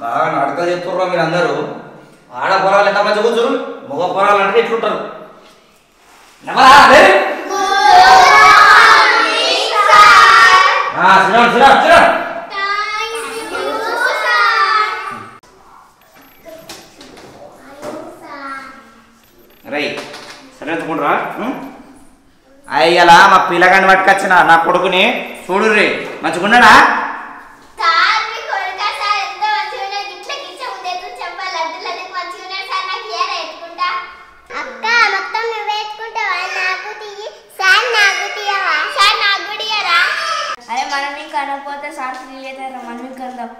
బాగా నాటకాలు చెప్తుర్రా మీరు అందరూ. ఆడ పొరాలు ఎంత మంచిగా కూర్చోరు, మగ పొరాలు అంటే ఇట్లుంటారు. రై సరే ఎత్తుకుంటారా? అయ్యలా మా పిల్లగాని పట్టుకొచ్చిన నా కొడుకుని చూడు రే, మంచిగున్నాడా? కనపోతే సార్ తెలియతారా మనం కదాం.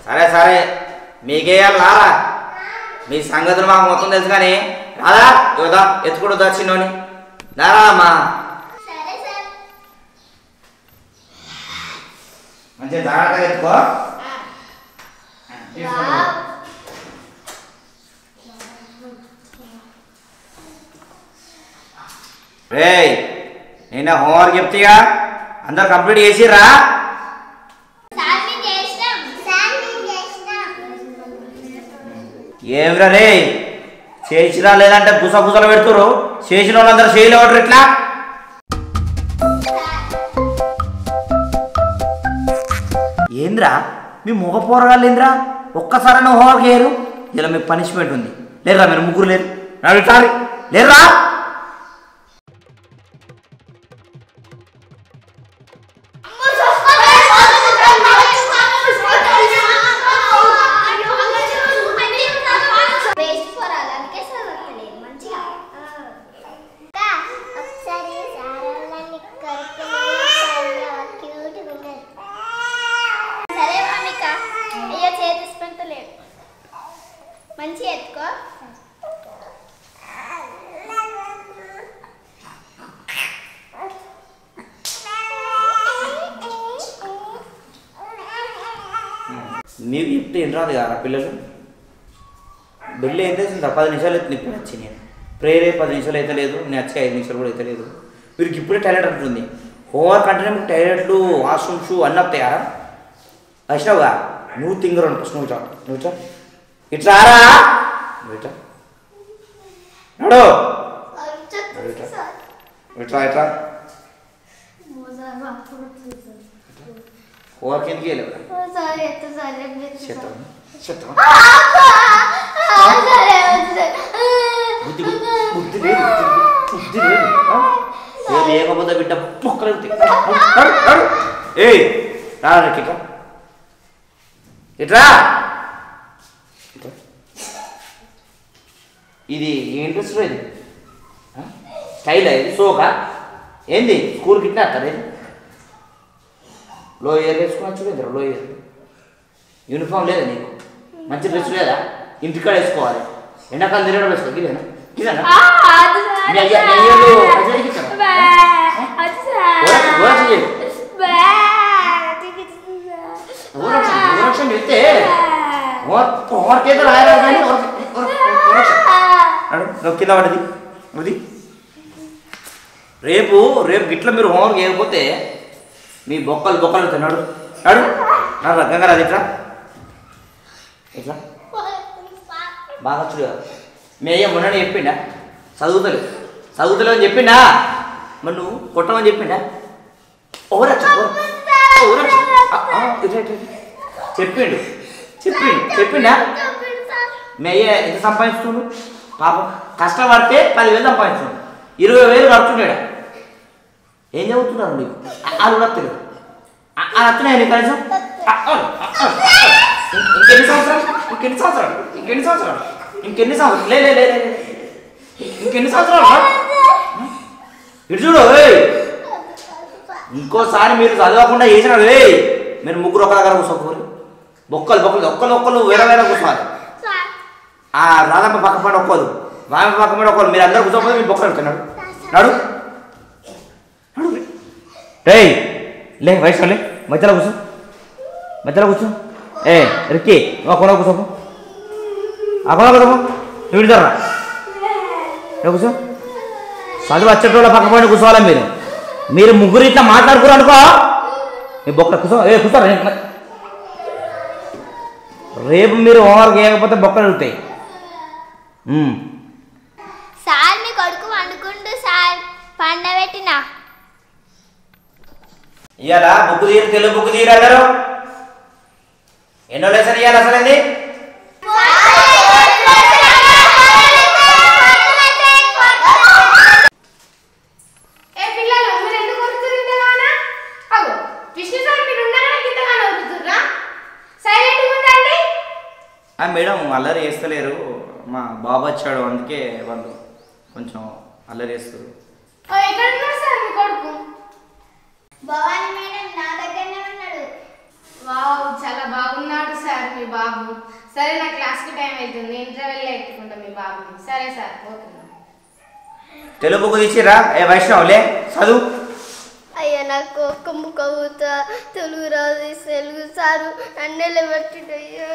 సరే సరే మీకేయాలరా, మీ సంగతులు మాకు మొత్తం తెలుసు కానీ రాదా యోదా ఎత్తుకుంటూ వచ్చిండోని దారా అమ్మా. మంచిగా జాగ్రత్తగా ఎత్తుకో. రే నిన్న హోంవర్క్ చెప్తాగా అందరు కంప్లీట్ చేసిర్రా? ఏమిరా రే చేసిరా లేదంటే గుసగుసలు పెడుతురు. చేసిన వాళ్ళందరూ చేయలేవటరు ఇట్లా. ఏంద్రా మీ మొగ పోరగాళ్ళు ఏంద్రా ఒక్కసారైనా హోంవర్క్ చేయరు? ఇలా మీకు పనిష్మెంట్ ఉంది. లేరా మీరు ముగ్గురు లేరు సారీ లేరురా? మంచి ఎత్తుకో. మీకు చెప్తే ఏం రాదు కదా పిల్లలు. బెల్లి ఏం చేసింది 10 నిమిషాలు అయితే ఇప్పుడు వచ్చి నేను ప్రేరే 10 నిమిషాలు అయితే లేదు, నేను వచ్చి 5 నిమిషాలు కూడా అయితే లేదు. వీరికి ఇప్పుడే టాయిలెట్ అంటుంది. హోంవర్క్ అంటేనే మీకు టాయిలెట్లు వాష్రూమ్స్ అన్నీ వస్తాయారా? వచ్చినావుగా నువ్వు తింగరు ఫస్ట్ నువ్వు నువ్వు ఇట్లా రా ఇట్లా నడు ఇట్లా ఇట్లా హోంవర్క్ ఎందుకు చేయలేవు? బుద్ధి బుద్ధి లేదు, బుద్ధి లేదు. లేకపోతే బిడ్డ పొక్కలు ఏ రా ఇట్లా ఇట్లా. ఇది ఇంట్రెస్ట్ ఇది స్టైల్ ఇది సోకా ఏంది? స్కూల్కి ఇట్లా వస్తారు ఇది లో ఇయర్ వేసుకుని చూడేద్దరు. లో ఇయర్ యూనిఫామ్ లేదా నీకు? మంచి డ్రెస్ లేదా? ఇంటికాడ వేసుకోవాలి. ఎండాకాలం తిరగడం వేసుకో. ఇదేనా ఇదేనా చెప్తే హోంవర్క్ ఏదో రాయలేదు కానీ కింద పడ్డది. అది రేపు గిట్ల మీరు హోంవర్క్ చేయకపోతే మీ బొక్కలు తిన్నాడు నాడు నాడు గంగరాజు ఇట్లా బాగా చూడు. మీ అయ్యా మొన్న చెప్పిండా చదువుతలే అని చెప్పిండా? మరి నువ్వు కొట్టమని చెప్పిండా? చెప్పిండా? మీ అయ్య ఎంత సంపాదించుకుండు? పాపం కష్టపడితే 10,000 సంపాదించుకోండి, 20,000 కడుతున్నాడు. ఏం చదువుతున్నారు నీకు? అది కూడా తెలియదు. అది వస్తున్నాయి నీకు కనీసం? ఇంకెన్ని సంవత్సరాలు ఇంకెన్ని సంవత్సరాలు ఇటు చూడు. ఇంకోసారి మీరు చదవకుండా చేసినాడు మీరు ముగ్గురు ఒక దగ్గర కూర్చోకూరు. ఒక్కళ్ళు వేరే కూర్చోవాలి. ఆ రాధమ్మ పక్క పడి ఒక్కదు, రామమ్మ పక్క పడి ఒక్కరు, మీరు అందరూ కూర్చోకపోతే మీరు బొక్కలు వెళ్తున్నాడు. నడు లే వయసు లే మధ్యలో కూర్చో. రిక్కి నువ్వు అక్కడ కూర్చోపు, నువ్వు విడతారా కూర్చో. చదువు వచ్చేటోళ్ళ పక్క పడి కూర్చోవాలి మీరు. మీరు ముగ్గురు ఇట్లా మాట్లాడుకురు అనుకో మీ బొక్క కూర్చోరు రేపు మీరు హోంవర్క్ చేయకపోతే బొక్కలు వెళ్తాయి. సార్ మీ కొడుకు వండుకుంటూ సార్ పండబెట్టినా ఇవాళ బుక్ తీరు తెలుగు బుక్ తీరు అన్నారు. ఎన్నో లెసన్ ఇవ్వాలి అసలు ఏంది? మేడం అల్లరి చేస్తలేరు, మా బాబు వచ్చాడు అందుకే వాళ్ళు కొంచెం అల్లరి చేస్తారు. భవాని మేడం నా దగ్గరనే ఉన్నాడు. వావ్ చాలా బాగున్నాడు సార్ మీ బాబు. సరే నా క్లాస్కి టైం అవుతుంది, ఇంటర్వెల్ ఎత్తుకుంటా మీ బాబుని. సరే సార్ పోతున్నా. తెలుగు బుక్ తీసిరా? ఏ వైష్ణవులే చదువు. అయ్యా నాకు ఒక్క ముక్క అవుతా తెలుగు రాదు తెలుగు సారు నన్నే పట్టిండయ్యా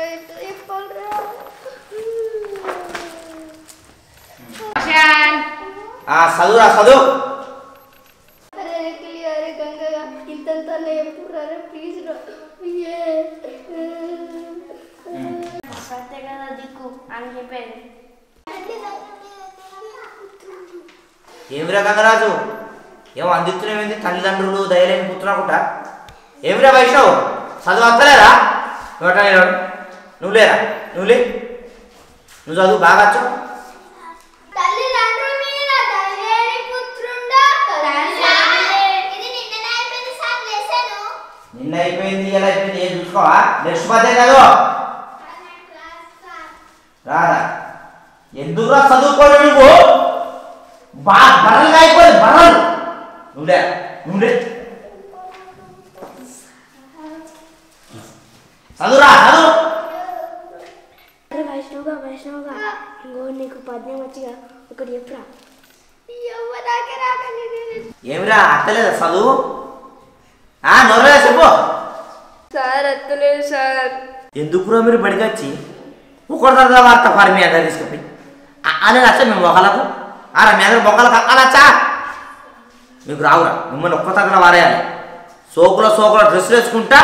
చదువురా చదువు. అరే అరే గంగగా ఇంతంతా ఎప్పుడు రే ప్లీజ్ రా సత్య కదా దిక్కు అని చెప్పేది. ఏమిరా గంగరాజు ఏమో అందిస్తున్నామేంది? తల్లిదండ్రులు దయలేని పుత్రునకుంటా. ఏమిరా వైష్ణవ్ చదువు వస్తలేరా? నువ్వు లేరా? నువ్వు లే, నువ్వు చదువు బాగా వచ్చు. నిన్న అయిపోయింది ఎలా అయిపోయింది ఏం చూసుకోవా? నెక్స్ట్ పదే కాదు రాదా? ఎందుకురా చదువుకోడు నువ్వు? బర్రలు అయిపోయింది బర్రలు. నువ్వులే నువ్వులే చదువురా చదువు. వైష్ణవుగా ఇంకో నీకు పద్యం వచ్చిగా ఒకటి చెప్పురా. ఏమిరా అత్తలేదా చదువు? నొర్రా చెప్పు. సార్ అత్తలేదు సార్. ఎందుకురా మీరు బడికి వచ్చి ఒకటి తర్వాత వార్త పారి మీ అందరు తీసుకుపోయి అని వచ్చా మేము మొక్కలకు మీ అందరు మొక్కలకు అక్కడచ్చా మీకు రావురా. మిమ్మల్ని ఒక్క తగ్గన వారేయాలి. సోకుల డ్రెస్సులు వేసుకుంటా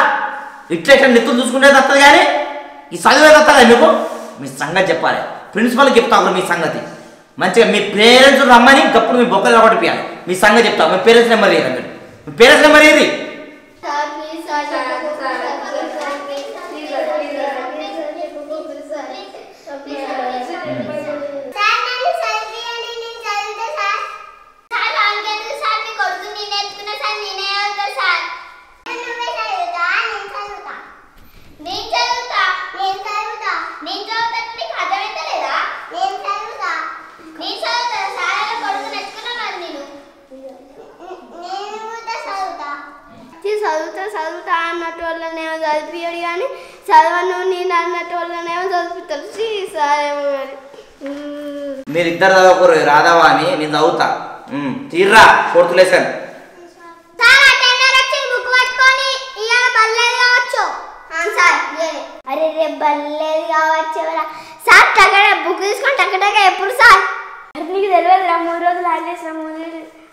ఇట్లా నిత్తులు చూసుకుంటే వస్తుంది కానీ ఈ చదువు వస్తుందా మీకు? మీ సంగతి చెప్పాలి, ప్రిన్సిపల్కి చెప్తాను మీ సంగతి. మంచిగా మీ పేరెంట్స్ రమ్మని గప్పుడు మీ బొక్కలు కాబట్టియాలి. మీ సంగతి చెప్తాను. మీ పేరెంట్స్ నెంబర్ ఏది? మీరు మీ పేరెంట్స్ నెంబర్ ఏది? చదువుతా అన్నట్టు వాళ్ళనేమో చదివియాడు కానీ చదవను నేను అన్నట్టు వాళ్ళనేమో చదివిస్తారు. సరేమో మరి మీరిద్దరు చదవకూరు రాదావా అని నేను చదువుతా. తీర్రా కొడుతులేసాను. అరే రేపు బల్లేదు కావచ్చు సార్. టగడ బుక్ తీసుకొని టగడగా ఎప్పుడు సార్? నీకు తెలియదురా 3 రోజులు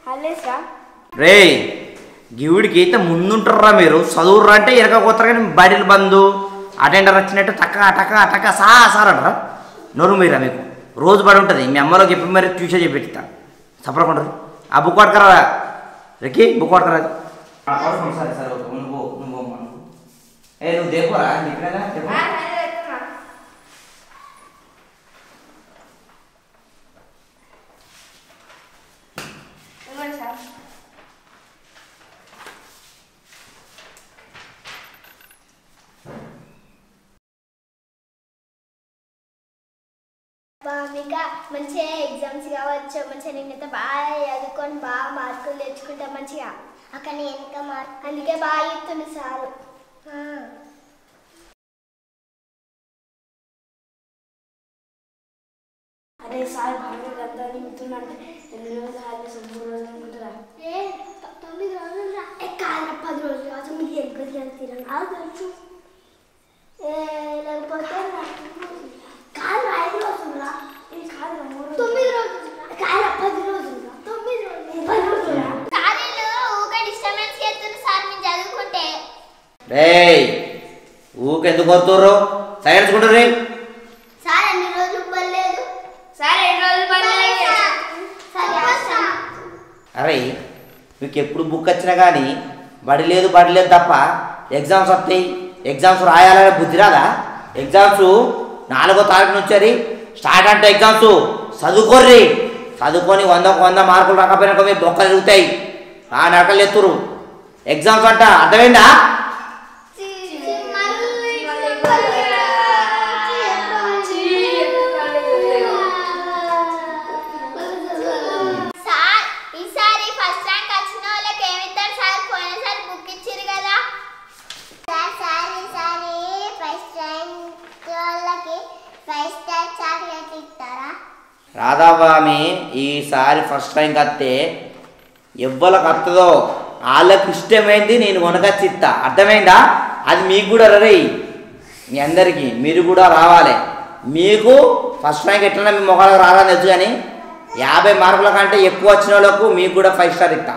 హాలిడేస్రా. రే గివుడికి అయితే ముందుంటారా మీరు? చదువుర్రా అంటే ఎరకపోతారు కానీ బడిలు బంధు అటెండర్ వచ్చినట్టు టక్క సార్ అంటారా? నోరు మీరా మీకు రోజు పడి ఉంటుంది. మీ అమ్మలోకి చెప్పి మరి ట్యూషన్ చెప్పిస్తా చెప్పకుండా ఆ బుక్ పట్టుకరా రెక్కి బుక్ పట్టుకరా. సరే సరే ఓకే నువ్వు నువ్వు దేకోరా చెప్పినా చెప్పు. ఇంకా మంచిగా ఎగ్జామ్స్ కావచ్చు. మంచిగా నేనైతే బాగా చదువుకొని బాగా మార్కులు తెచ్చుకుంటా మంచిగా. అక్కడ ఎంత మార్క్ అందుకే బాగా చెప్తుంది సారు. అరే సార్ బాగా గంతా నింపుతుందంటే 8 రోజులు హాలిడేస్ 3 రోజులు అనుకుంటారా? 9 రోజులు రా. కాదు 10 రోజులు కావచ్చు. మీకు ఎక్కడికి వెళ్తారు తెలుసు. లేకపోతే కాదు 5 రోజులు రా. కాదు 9 రోజులు కాదు 10 రోజులు 9 రోజులు 10 రోజులు. రేయ్ ఊకెందుకు వస్తుర్రు సైలెన్స్ కుంటుర్రి సార్ ఎన్ని రోజులు పడలేదు సార్ 2 రోజులు పడలేదు అరే మీకు ఎప్పుడు బుక్ వచ్చినా కానీ బడి లేదు తప్ప ఎగ్జామ్స్ వస్తాయి ఎగ్జామ్స్ రాయాలనే బుద్ధి రాదా ఎగ్జామ్స్ 4వ తారీఖు నుంచి స్టార్ట్ అంటే ఎగ్జామ్స్ చదువుకోర్రి చదువుకొని 100 మార్కులు రాకపోయినా మీ బొక్కలు తిరుగుతాయి ఆ నడకలు ఎత్తురు ఎగ్జామ్స్ అంట అర్థమైందా రాధాబామి ఈసారి ఫస్ట్ టైం కత్తే ఎవ్వరికి వస్తుందో వాళ్ళకి ఇష్టమైంది నేను కొనకొచ్చి ఇస్తా అర్థమైందా అది మీకు కూడా రే మీ అందరికీ మీరు కూడా రావాలి మీకు ఫస్ట్ ర్యాంక్ ఎట్లన్నా మీ మొక్కలకు రాదని తెలుసు కానీ 50 మార్కుల కంటే ఎక్కువ వచ్చిన వాళ్ళకు మీకు కూడా 5 స్టార్ ఇస్తా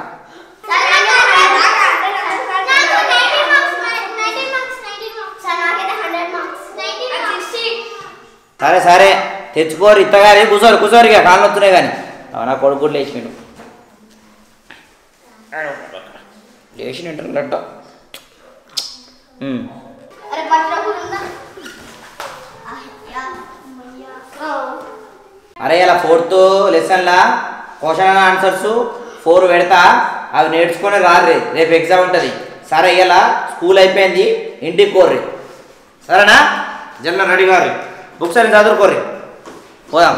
సరే సరే తెచ్చుకోరు ఇత్తగారి కూర్చోరుగా కాళ్ళు వస్తున్నాయి కానీ నా కొడుకు లేచినాడు లేచినట్టు అరే ఇలా 4th లెసన్లా క్వశ్చన్ అండ్ ఆన్సర్స్ 4 పెడతా అవి నేర్చుకొని రారు రేపు ఎగ్జామ్ ఉంటుంది సరే ఇలా స్కూల్ అయిపోయింది ఇంటికి కోర్రి సరేనా జల్లా రెడీ గారు బుక్స్ అని చదువుకోర్రి పోదాం